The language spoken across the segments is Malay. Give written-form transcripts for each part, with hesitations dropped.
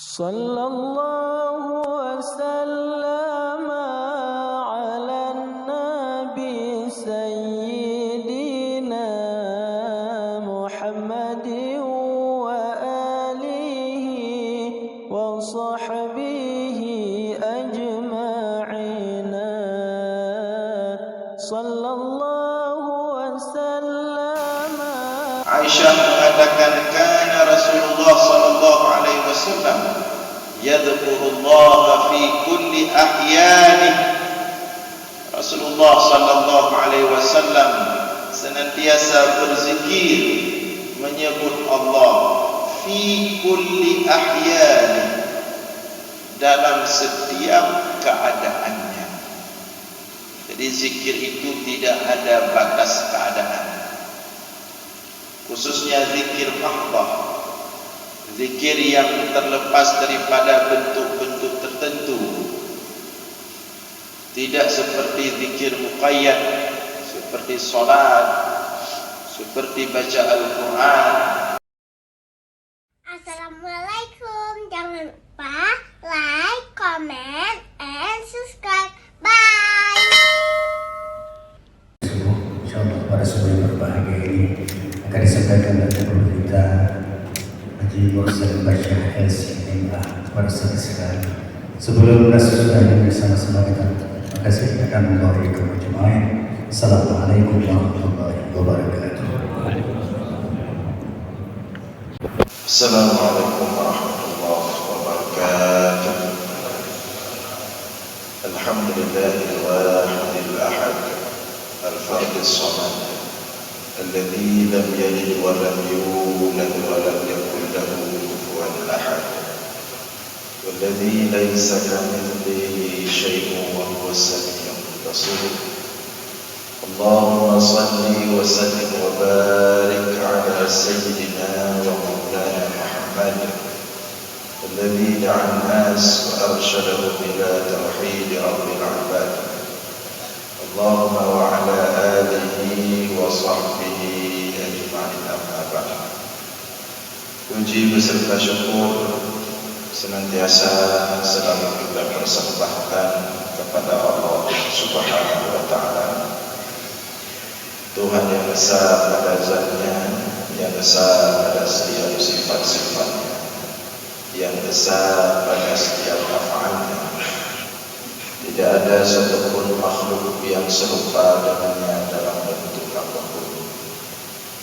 Sallallahu wasallam ala nabi sayyidina Muhammadin wa alihi wa sahbihi ajma'ina. Sallallahu wasallam. Aisyah mengatakan kana Rasulullah sallallahu alaihi wasallam yadhkurullah fi kulli ahyani. Rasulullah sallallahu alaihi wasallam senantiasa berzikir menyebut Allah fi kulli ahyani, dalam setiap keadaannya. Jadi zikir itu tidak ada batas keadaan, khususnya zikir mahdhah, zikir yang terlepas daripada bentuk-bentuk tertentu, tidak seperti zikir muqayyad, seperti salat, seperti baca Al-Quran. Assalamualaikum, jangan lupa like, comment, and subscribe. Bye. Insyaallah pada sore yang berbahagia ini akan disampaikan dari guru kita Haji Mursyid Bashir S.M.A. pada saat sekali. Sebelum sudah bersama-sama kita, terima kasih akan memberi keberjamaah. Assalamualaikum warahmatullahi wabarakatuh. Assalamualaikum warahmatullahi wabarakatuh. Alhamdulillahil wahidil ahad, al-fardis samad, الذي لم يلد ولم يولد ولم يكن له كفوا أحد، والذي ليس كمثله شيء وهو السميع البصير. اللهم صل وسلم وبارك على سيدنا ومولانا محمد الذي دعا الناس وأرشدهم إلى توحيد رب العباد. اللهم وعلى آله وصحبه أجمعين. أما بعد. Puji beserta syukur senantiasa selalu kita persembahkan kepada Allah Subhanahu wa Ta'ala, Tuhan yang besar pada zatnya, yang besar pada setiap sifat-sifatnya, yang besar pada setiap af'alnya. Tidak ada satupun makhluk yang serupa dengannya dalam bentuk apapun.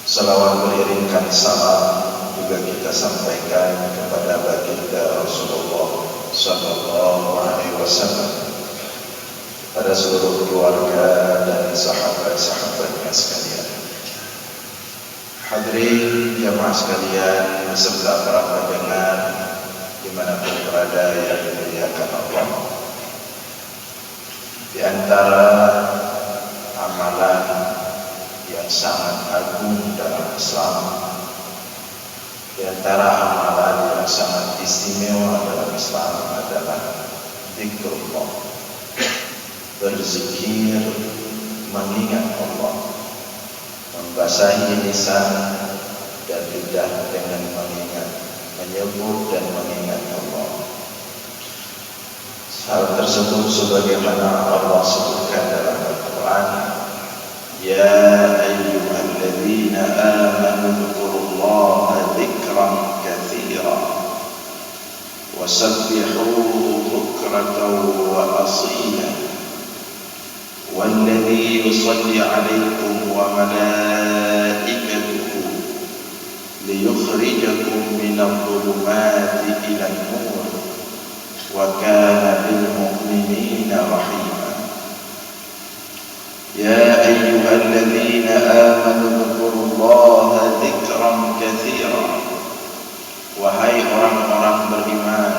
Salawat beriringkan salam juga kita sampaikan kepada baginda Rasulullah sallallahu alaihi wasallam, pada seluruh keluarga dan sahabat-sahabatnya sekalian. Hadirin jamaah sekalian beserta para pendengar dimanapun berada yang dimuliakan Allah. Di antara amalan yang sangat agung dalam Islam, di antara amalan yang sangat istimewa dalam Islam adalah zikrullah, berzikir, mengingat Allah, membasahi lisan dan lidah dengan mengingat, menyebut dan mengingat Allah. Hal tersebut sebagaimana Allah sebutkan dalam Al-Quran, Ya ayyuhalladzina amanu dzkurullaha dzikran katsiran wasabbihuhu bukratan wa asila walladzi yusalli 'alaikum wa malaikatuhu liyukhrijakum minadh dhulumati ilan nur wa kana bil mu'minina rahima. Ya ayyuhalladzina amanu dzkurullaha dzikran katsiran, wahai orang-orang beriman,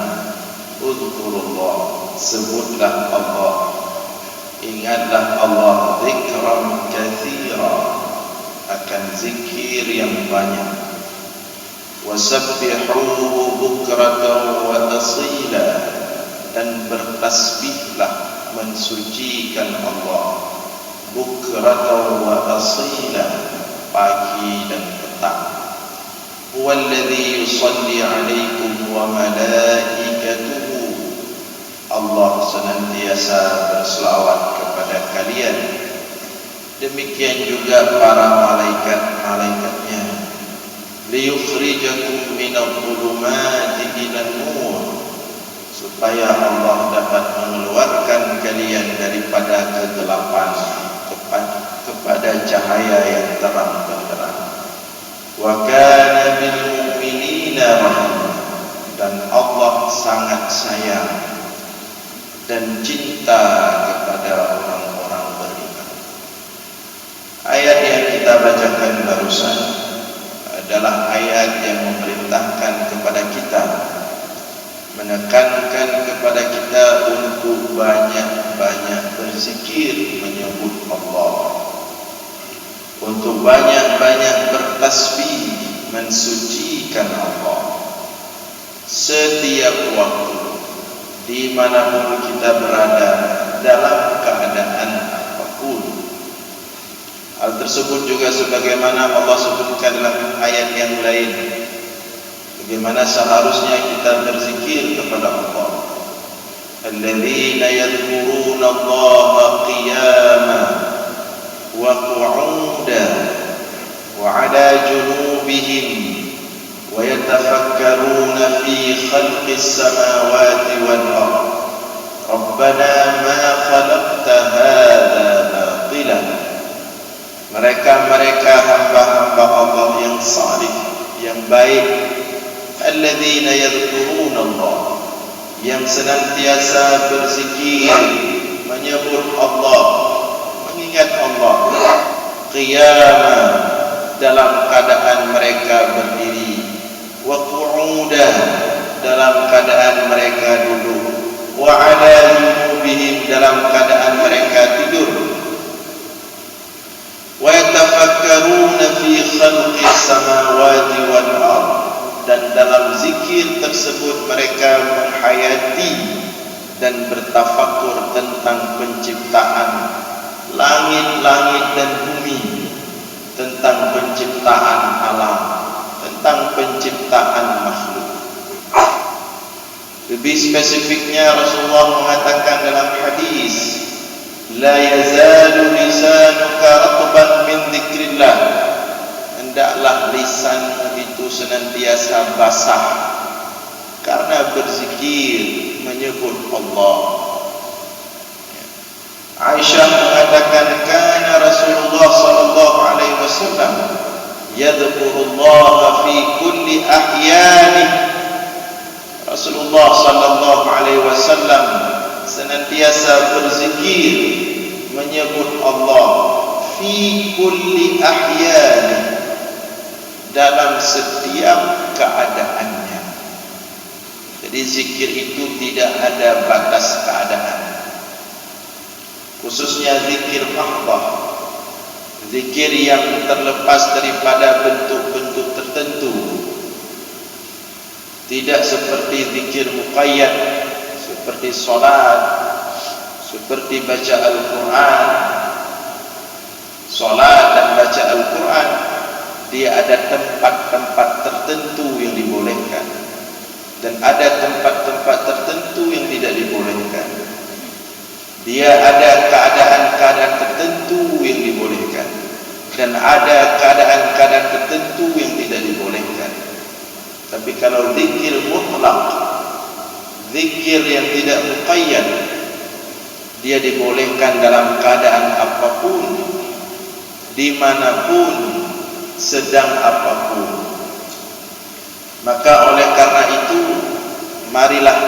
udzkurullah, sebutlah Allah, ingatlah Allah, dzikran katsiran, akan zikir yang banyak, wasabbihuhu bukratan wa asila, dan bertasbihlah, mensucikan Allah, bukratan wa asila, pagi dan petang. Huwallazi yusalli 'alaikum wa malaikatuhu senantiasa berselawat kepada kalian. Demikian juga para malaikat-malaikatnya. Liyukhrijakum minadh-dhulumati ilan nur, supaya Allah dapat mengeluarkan kalian daripada kegelapan kepada cahaya yang terang benderang. Wa kana bil mu'minina rahimah, dan Allah sangat sayang dan cinta kepada orang-orang beriman. Ayat yang kita bacakan barusan adalah ayat yang memerintahkan kepada kita, menekankan kepada kita untuk banyak-banyak berzikir menyebut Allah, untuk banyak-banyak bertasbih mensucikan Allah setiap waktu, dimanapun kita berada, dalam keadaan apapun. Hal tersebut juga sebagaimana Allah sebutkan dalam ayat yang lain, bagaimana seharusnya kita berzikir kepada Allah. Alladzina yadhkuruna Allaha qiyaman wa qu'udan wa 'ala junubihim wa yatafakkaruna fi khalqis samawati wal ardh. Rabbana ma khalaqta hadza batila. Mereka hamba-hamba Allah yang salih, yang baik. Alladzina yadhkuruna Allah, yang senantiasa berzikir menyebut Allah, mengingat Allah. Qiyaman, dalam keadaan mereka berdiri. Wa qu'udan, dalam keadaan mereka duduk. Wa 'ala junubihim, dalam keadaan mereka tidur. Wa yatafakkaruna fi khalqis samawati wal ardh, dan dalam zikir tersebut mereka menghayati dan bertafakur tentang penciptaan langit-langit dan bumi, tentang penciptaan alam, tentang penciptaan makhluk. Lebih spesifiknya Rasulullah mengatakan dalam hadis, la yazalu lisanuka ratban min dzikrillah, hendaklah lisanmu itu senantiasa basah karena berzikir menyebut Allah. Aisyah mengatakan, kana Rasulullah sallallahu alaihi wasallam yadhkurullah fi kulli ahyani. Rasulullah sallallahu alaihi wasallam senantiasa berzikir menyebut Allah fi kulli ahyani, dalam setiap keadaannya. Jadi zikir itu tidak ada batas keadaan, khususnya zikir mahdhah, zikir yang terlepas daripada bentuk-bentuk tertentu. Tidak seperti zikir muqayyad, seperti salat, seperti baca Al-Quran. Salat dan baca Al-Quran, dia ada tempat-tempat tertentu yang dibolehkan, dan ada tempat-tempat tertentu yang tidak dibolehkan. Dia ada keadaan-keadaan tertentu yang dibolehkan, dan ada keadaan-keadaan tertentu yang tidak dibolehkan. Tapi kalau zikir mutlak, zikir yang tidak muqayyad, dia dibolehkan dalam keadaan apapun, dimanapun, sedang apapun. Maka oleh karena itu, marilah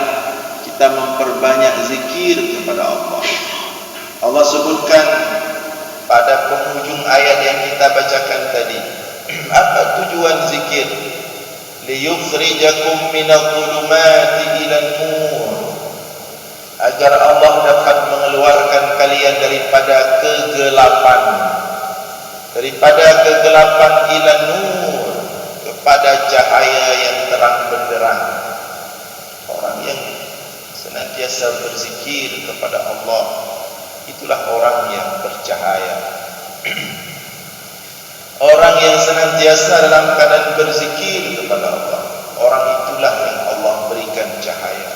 kita memperbanyak zikir kepada Allah. Allah sebutkan pada penghujung ayat yang kita bacakan tadi, apa tujuan zikir? Liyukhrijakum minadh-dhulumati ilan nur, agar Allah dapat mengeluarkan kalian daripada kegelapan, ilan nur, kepada cahaya yang terang benderang. Orang yang senantiasa berzikir kepada Allah, itulah orang yang bercahaya. Orang yang senantiasa dalam keadaan berzikir kepada Allah, orang itulah yang Allah berikan cahaya.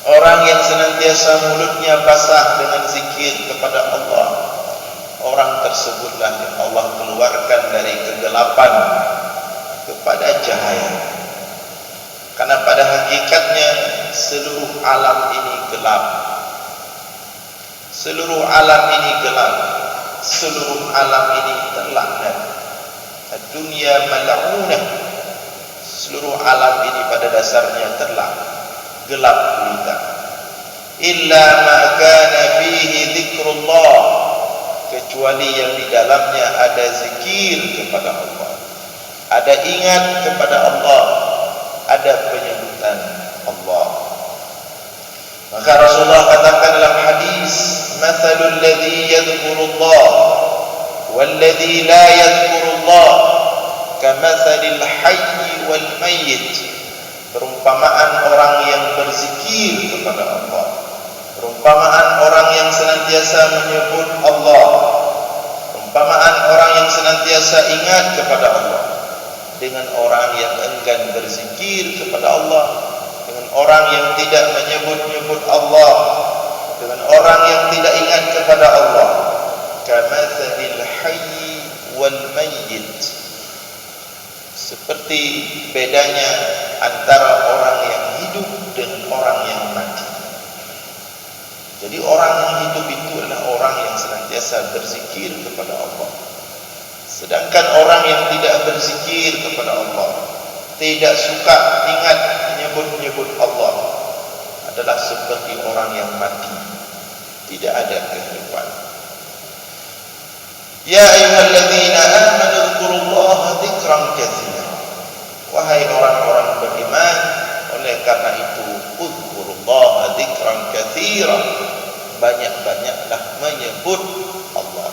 Orang orang yang senantiasa mulutnya basah dengan zikir kepada Allah, orang tersebutlah yang Allah keluarkan dari kegelapan kepada cahaya. Karena pada hakikatnya seluruh alam ini gelap. Seluruh alam ini gelap. Seluruh alam ini terlaknat. Dunia mal'unah. Seluruh alam ini pada dasarnya gelap gulita. Illa ma kana fihi dzikrullah, kecuali yang di dalamnya ada zikir kepada Allah, ada ingat kepada Allah, ada penyebutan Allah. Maka Rasulullah katakan dalam hadis, mathalul ladzi yadhkurullah wal ladzi la yadhkurullah kamathalil hayy wal mayyit. Perumpamaan orang yang berzikir kepada Allah, perumpamaan orang yang senantiasa menyebut Allah, perumpamaan orang yang senantiasa ingat kepada Allah, dengan orang yang enggan berzikir kepada Allah, dengan orang yang tidak menyebut-nyebut Allah, dengan orang yang tidak ingat kepada Allah. Kamathalil hayy wal mayyit, seperti bedanya antara orang yang hidup dengan orang yang mati. Jadi orang yang hidup itu adalah orang yang senantiasa berzikir kepada Allah. Sedangkan orang yang tidak berzikir kepada Allah, tidak suka ingat menyebut Allah, adalah seperti orang yang mati, tidak ada kehidupan. Ya ayyuhalladzina amanu dzkurullaha dzikran katsira. Wahai orang-orang beriman, oleh karena itu dzkurullaha dzikran katsira, banyak-banyaklah menyebut Allah,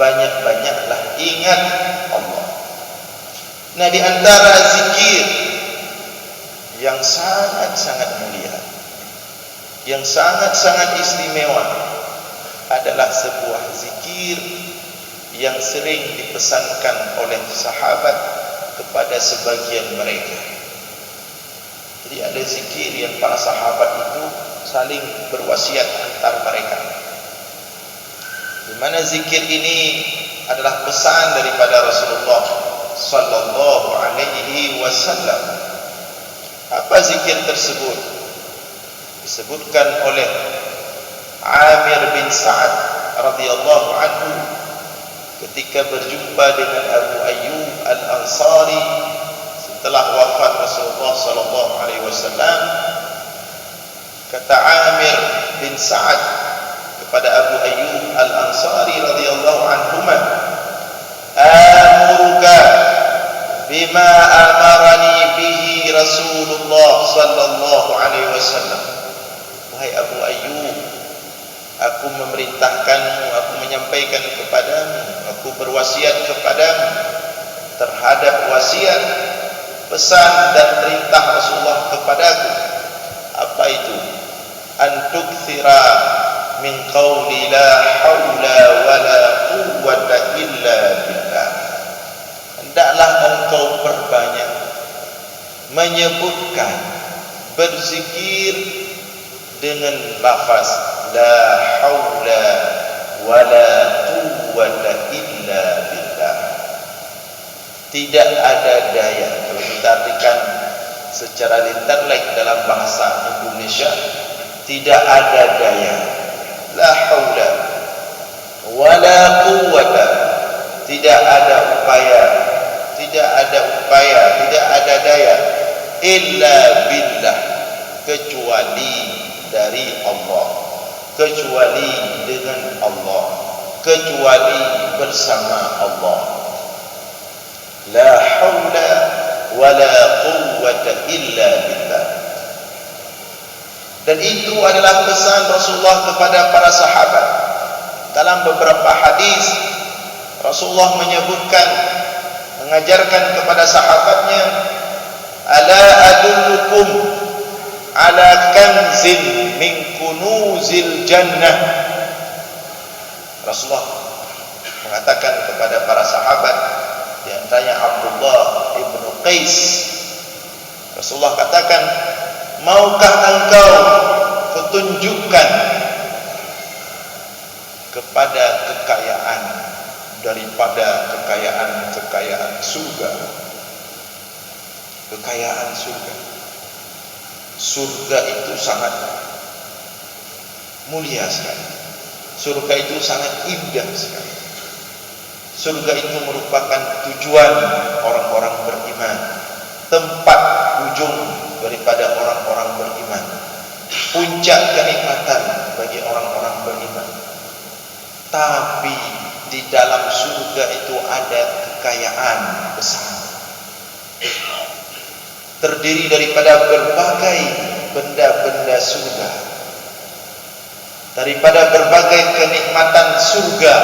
banyak-banyaklah ingat Allah. Nah, di antara zikir yang sangat-sangat mulia, yang sangat-sangat istimewa, adalah sebuah zikir yang sering dipesankan oleh sahabat kepada sebagian mereka. Jadi ada zikir yang para sahabat itu saling berwasiat antar mereka, di mana zikir ini adalah pesan daripada Rasulullah sallallahu alaihi wasallam. Apa zikir tersebut? Disebutkan oleh Amir bin Sa'ad radhiyallahu anhu ketika berjumpa dengan Abu Ayyub Al-Ansari setelah wafat Rasulullah sallallahu alaihi wasallam. Kata Amir bin Sa'ad kepada Abu Ayyub Al-Ansari radhiyallahu anhuma, amuruka bima amarani bihi Rasulullah sallallahu alaihi wasallam. Wahai Abu Ayyub, aku memerintahkanmu, aku menyampaikan kepadamu, aku berwasiat kepadamu terhadap wasiat, pesan dan perintah Rasulullah kepadaku. Apa itu? Antukthira min qawli la hawla wa la quwwata illa billah. Hendaklah engkau perbanyak menyebutkan, berzikir dengan lafaz la haula wa la quwwata illa billah. Tidak ada daya. Kalau kita artikan secara literally dalam bahasa Indonesia, tidak ada daya. La haula wa la quwwata, tidak ada upaya, tidak ada daya, illa billah, kecuali dari Allah, kecuali dengan Allah, kecuali bersama Allah. La haula wa la quwwata illa billah. Dan itu adalah pesan Rasulullah kepada para sahabat. Dalam beberapa hadis Rasulullah menyebutkan, mengajarkan kepada sahabatnya, ala adullukum ala kanzin min kunuzil jannah. Rasulullah mengatakan kepada para sahabat, di antaranya Abdullah ibn Qais, Rasulullah katakan, maukah engkau kutunjukkan kepada kekayaan daripada kekayaan surga. Kekayaan surga. Surga itu sangat mulia sekali. Surga itu sangat indah sekali. Surga itu merupakan tujuan orang-orang beriman, tempat ujung daripada orang-orang beriman, puncak kenikmatan bagi orang-orang beriman. Tapi di dalam surga itu ada kekayaan besar, terdiri daripada berbagai benda-benda surga, daripada berbagai kenikmatan surga,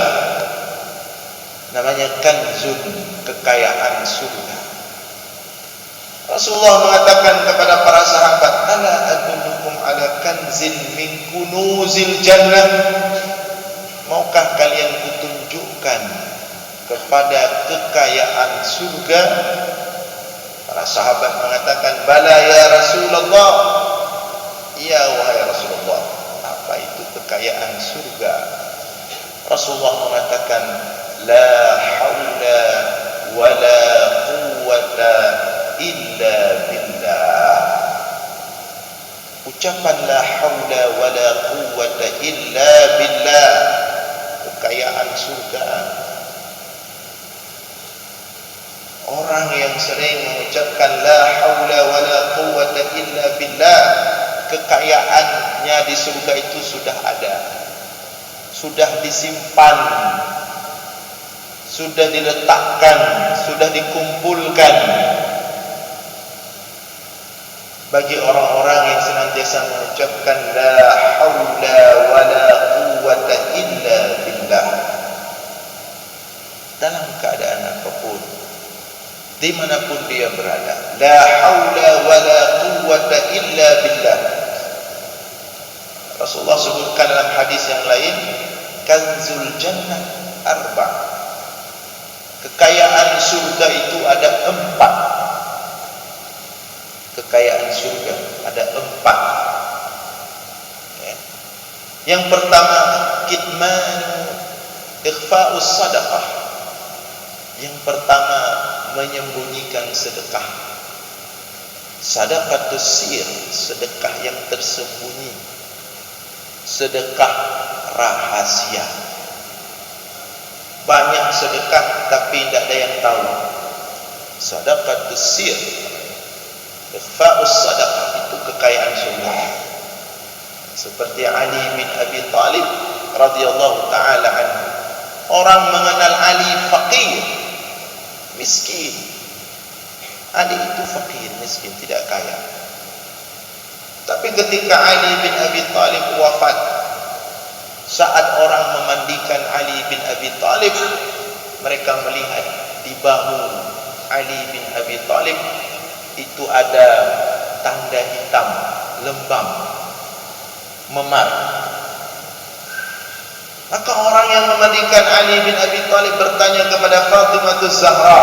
namanya kanzun, kekayaan surga. Rasulullah mengatakan kepada para sahabat, ala adullukum ala kanzin min kunuzil jannah, maukah kalian kutunjukkan kepada kekayaan surga? Para sahabat mengatakan, bala ya Rasulullah. Ya wahai Rasulullah, apa itu kekayaan surga? Rasulullah mengatakan, la haula wala quwwata illa billah. Ucapan la haula wala quwwata illa billah, kekayaan surga. Orang yang sering mengucapkan la haula wala quwwata illa billah, kekayaannya di surga itu sudah ada, sudah disimpan, sudah diletakkan, sudah dikumpulkan bagi orang-orang yang senantiasa mengucapkan la haula wala quwwata illa billah, dalam keadaan apapun, dimanapun dia berada. La haula wala quwwata illa billah. Rasulullah sebutkan dalam hadis yang lain, kanzul jannah arba'. Kekayaan surga itu ada 4. Kekayaan surga ada 4. Ya. Yang pertama, kitmanu ikhfa'us sadaqah. Yang pertama, menyembunyikan sedekah. Sadaqatus sir, sedekah yang tersembunyi, sedekah rahasia. Banyak sedekah tapi tidak ada yang tahu. Sadaqatus sir, ikhfa'us sadaqah, itu kekayaan surga. Seperti Ali bin Abi Thalib radhiyallahu taala anhu. Orang mengenal Ali fakir, miskin. Ali itu fakir, miskin, tidak kaya. Tapi ketika Ali bin Abi Thalib wafat, saat orang memandikan Ali bin Abi Thalib, mereka melihat di bahu Ali bin Abi Thalib itu ada tanda hitam, lembam, memar. Maka orang yang memandikan Ali bin Abi Thalib bertanya kepada Fatimah Zahra,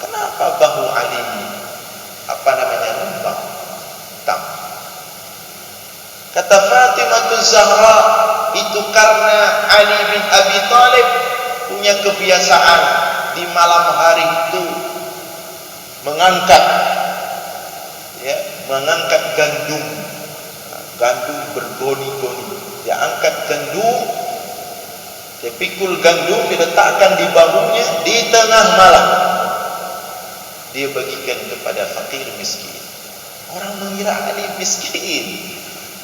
kenapa bahu Ali lembam, hitam? Kata Fatimah Zahra, itu karena Ali bin Abi Thalib punya kebiasaan di malam hari itu mengangkat gandum bergoni-goni. Dia angkat gandum, dia pikul gandum, diletakkan di bahunya di tengah malam, dia bagikan kepada fakir miskin. Orang mengira Ali miskin,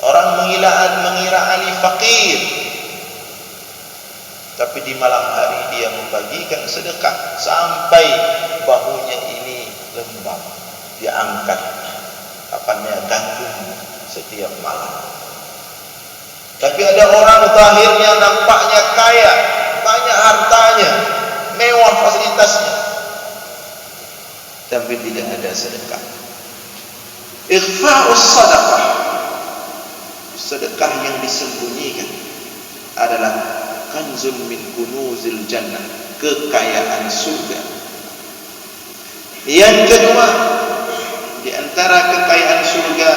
orang mengira Ali fakir, tapi di malam hari dia membagikan sedekah sampai bahunya ini lembab. Dia angkat gandum setiap malam. Tapi ada orang zahirnya nampaknya kaya, banyak hartanya, mewah fasilitasnya, tapi tidak ada sedekah. Ikhfa'us sadaqah, sedekah yang disembunyikan, adalah kanzun min kunuzil jannah, kekayaan surga. Yang kedua, di antara kekayaan surga,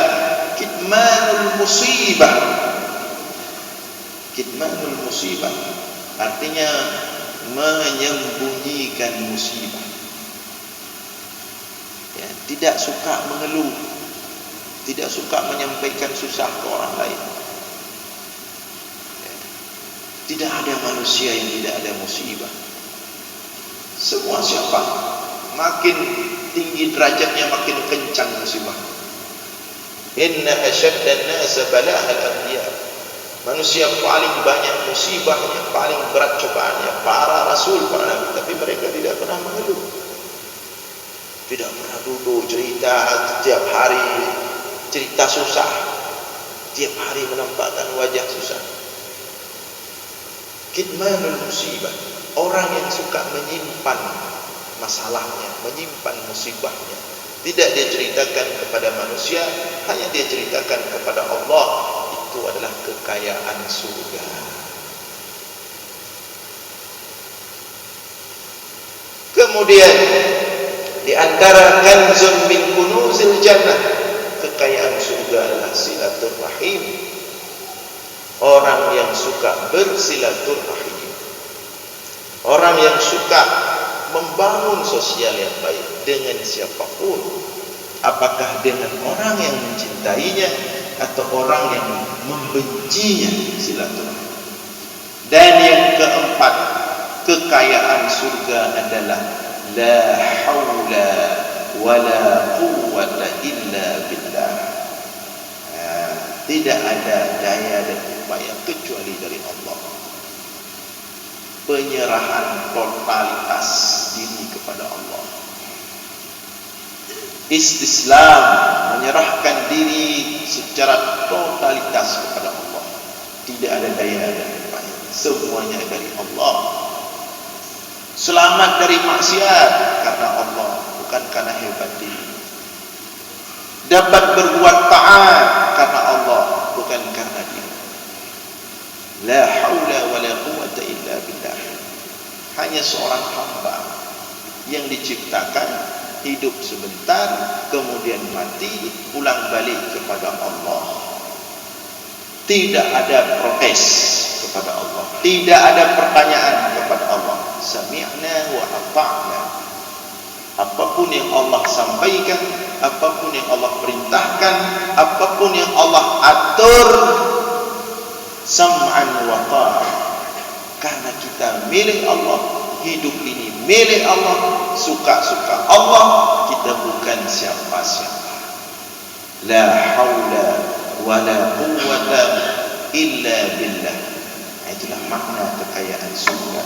kitmanul musibah. Kitmanul musibah artinya menyembunyikan musibah. Ya, tidak suka mengeluh, tidak suka menyampaikan susah ke orang lain. Ya, tidak ada manusia yang tidak ada musibah. Semua siapa makin tinggi derajatnya makin kencang musibah. Inna asyaddan nas bala'al anbiya. Manusia paling banyak musibahnya, paling berat cobaannya para rasul, para nabi, tapi mereka tidak pernah mengeluh. Tidak pernah duduk cerita setiap hari, cerita susah. Tiap hari menampakkan wajah susah. Kitmanul musibah, orang yang suka menyimpan masalahnya, menyimpan musibahnya. Tidak dia ceritakan kepada manusia, hanya dia ceritakan kepada Allah. Itu adalah kekayaan surga. Kemudian di antara kanzun min kunuzil jannah, kekayaan surga adalah silaturahim. Orang yang suka bersilaturahim, orang yang suka membangun sosial yang baik dengan siapapun, apakah dengan orang yang mencintainya atau orang yang membencinya, silaturahim. Dan yang keempat, kekayaan surga adalah la haula wala quwwata illa billah. Tidak ada daya dan upaya kecuali dari Allah. Penyerahan totalitas diri kepada Allah. Istislam, menyerahkan diri secara totalitas kepada Allah. Tidak ada daya dan upaya, semuanya dari Allah. Selamat dari maksiat karena Allah, bukan karena hebat diri. Dapat berbuat taat karena Allah, bukan karena diri. La haula wala quwwata illa billah. Hanya seorang hamba yang diciptakan hidup sebentar, kemudian mati, pulang balik kepada Allah. Tidak ada protes kepada Allah, tidak ada pertanyaan kepada Allah. Sami'na wa ata'na. Apapun yang Allah sampaikan, apapun yang Allah perintahkan, apapun yang Allah atur, sam'an wa ta'a. Karena kita milik Allah, hidup ini milik Allah, suka-suka Allah, kita bukan siapa-siapa. La haula wala quwwata illa billah. Itulah makna kekayaan surga.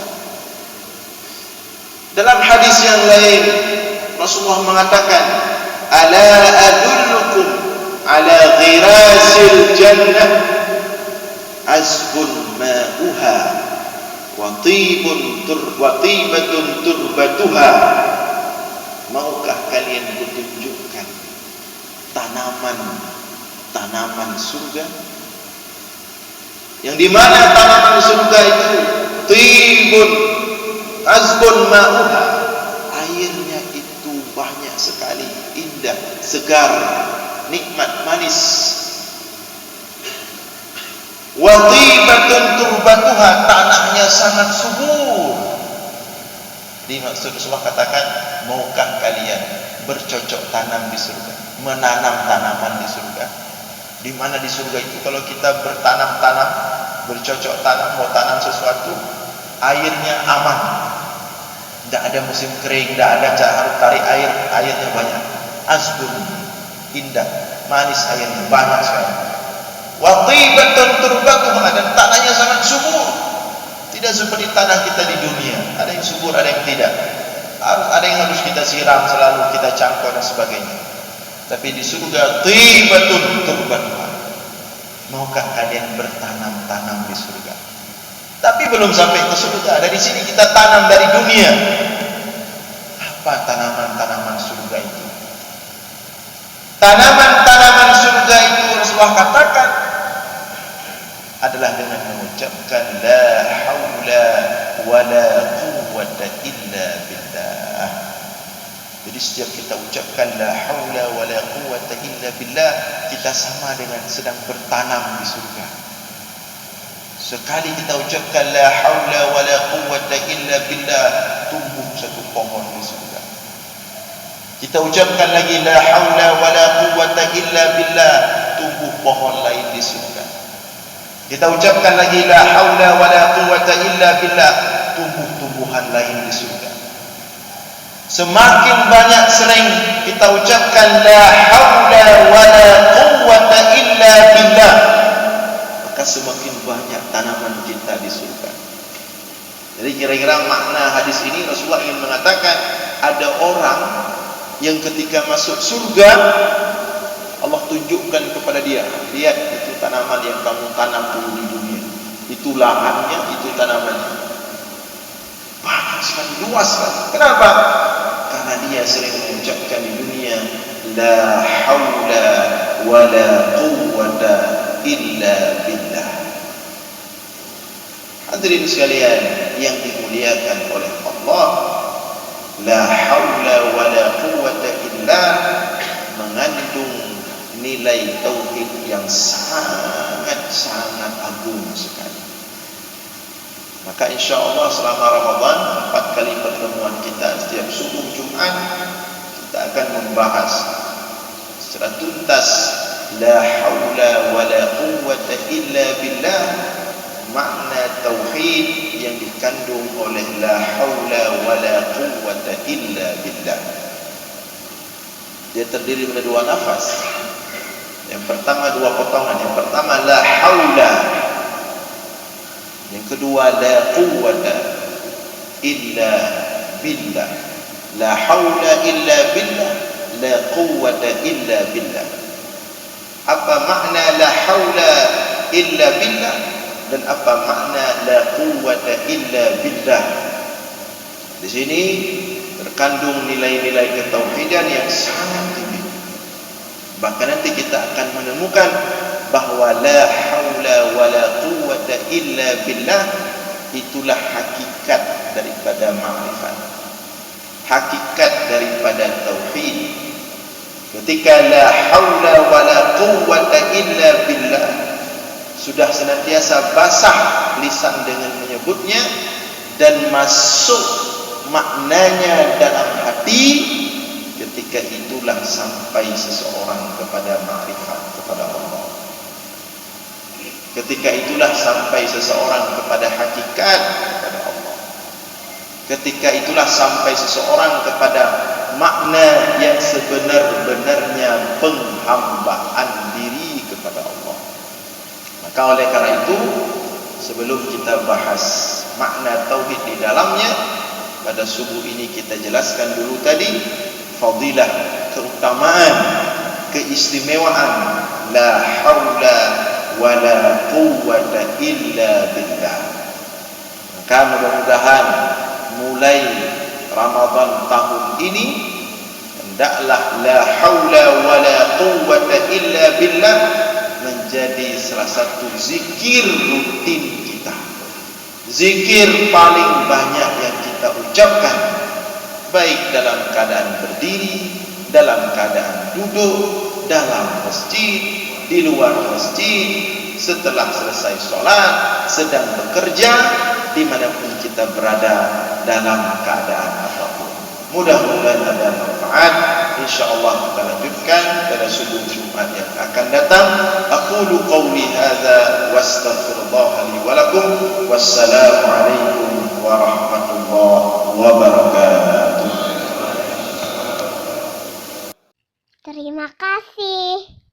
Dalam hadis yang lain Rasulullah mengatakan, ala adullukum ala ghirasil jannah azbun ma'uha wa tibatun turbatuha. Maukah kalian kutunjukkan tanaman surga, yang dimana tanaman surga itu tibun azbun ma'uha, airnya itu banyak sekali, indah, segar, nikmat, manis. Wa tibatun turbatuha, tanahnya sangat subur. Dimaksud Rasulullah katakan, maukah kalian bercocok tanam di surga, menanam tanaman di surga? Di mana di surga itu kalau kita bertanam-tanam, bercocok tanam, mau tanam sesuatu, airnya aman, tidak ada musim kering, tidak ada harus tarik air, airnya banyak. Azbun, indah, manis, airnya banyak sekali. Wa tibatun turbatuha, dan tanahnya sangat subur. Tidak seperti tanah kita di dunia, ada yang subur, ada yang tidak. Ada yang harus kita siram selalu, kita cangkok dan sebagainya. Tapi di surga tibatun turbatuha. Maukah kalian bertanam-tanam di surga? Tapi belum sampai ke surga, dari sini kita tanam dari dunia. Apa tanaman-tanaman surga itu? Tanaman-tanaman surga itu Rasulullah katakan adalah dengan mengucapkan la haula wala quwwata illa billah. Jadi setiap kita ucapkan la haula wala quwwata illa billah, kita sama dengan sedang bertanam di surga. Sekali kita ucapkan la haula wala quwwata illa billah, tumbuh satu pohon di surga. Kita ucapkan lagi la haula wala quwwata illa billah, tumbuh pohon lain di surga. Kita ucapkan lagi la haula wala quwwata illa billah, tumbuh tumbuhan lain di surga. Semakin banyak sering kita ucapkan la haula wala quwwata illa billah, maka semakin banyak tanaman kita di surga. Jadi kira-kira makna hadis ini, Rasulullah ingin mengatakan ada orang yang ketika masuk surga Allah tunjukkan kepada dia, lihat itu tanaman yang kamu tanam dulu di dunia, itu lahannya, itu tanamannya, banyak sekali, luas sekali. Kenapa? Karena dia sering mengucapkan di dunia la haula wala quwwata illa billah. Hadirin sekalian yang dimuliakan oleh Allah, la haula wala quwwata illa mengandung nilai tauhid yang sangat-sangat agung sekali. Maka insyaAllah selama Ramadan 4 kali pertemuan kita setiap subuh Jumat, kita akan membahas secara tuntas la haula wala quwwata illa billah, makna tauhid yang dikandung oleh la haula wala quwwata illa billah. Dia terdiri dari 2 nafas. Yang pertama 2 potongan. Yang pertama la haula, yang kedua la quwwata illa billah. La haula illa billah, la quwwata illa billah. Apa makna la haula illa billah dan apa makna la quwwata illa billah? Di sini terkandung nilai-nilai ketauhidan yang sangat tinggi. Bahkan nanti kita akan menemukan bahwa la haula wala quwwata illa billah itulah hakikat daripada ma'rifat, hakikat daripada tauhid. Ketika la haula wala quwwata illa billah sudah senantiasa basah lisan dengan menyebutnya dan masuk maknanya dalam hati, ketika itulah sampai seseorang kepada ma'rifat kepada Allah. Ketika itulah sampai seseorang kepada hakikat kepada Allah. Ketika itulah sampai seseorang kepada makna yang sebenar-benarnya penghambaan diri kepada Allah. Maka oleh karena itu, sebelum kita bahas makna tauhid di dalamnya, pada subuh ini kita jelaskan dulu tadi fadilah, keutamaan, keistimewaan la haula wala quwwata illa billah. Maka mudah-mudahan mulai Ramadan tahun ini hendaklah la haula wala quwwata illa billah menjadi salah satu zikir rutin kita, zikir paling banyak yang kita ucapkan, baik dalam keadaan berdiri, dalam keadaan duduk, dalam masjid, di luar masjid, setelah selesai sholat, sedang bekerja, dimanapun kita berada, dalam keadaan apapun. Mudah-mudahan ada manfaat. InsyaAllah kita lanjutkan pada subuh Jumat yang akan datang. Aqulu qawli hadza wa astaghfirullah li wa lakum. Wassalamualaikum warahmatullahi wabarakatuh. Terima kasih.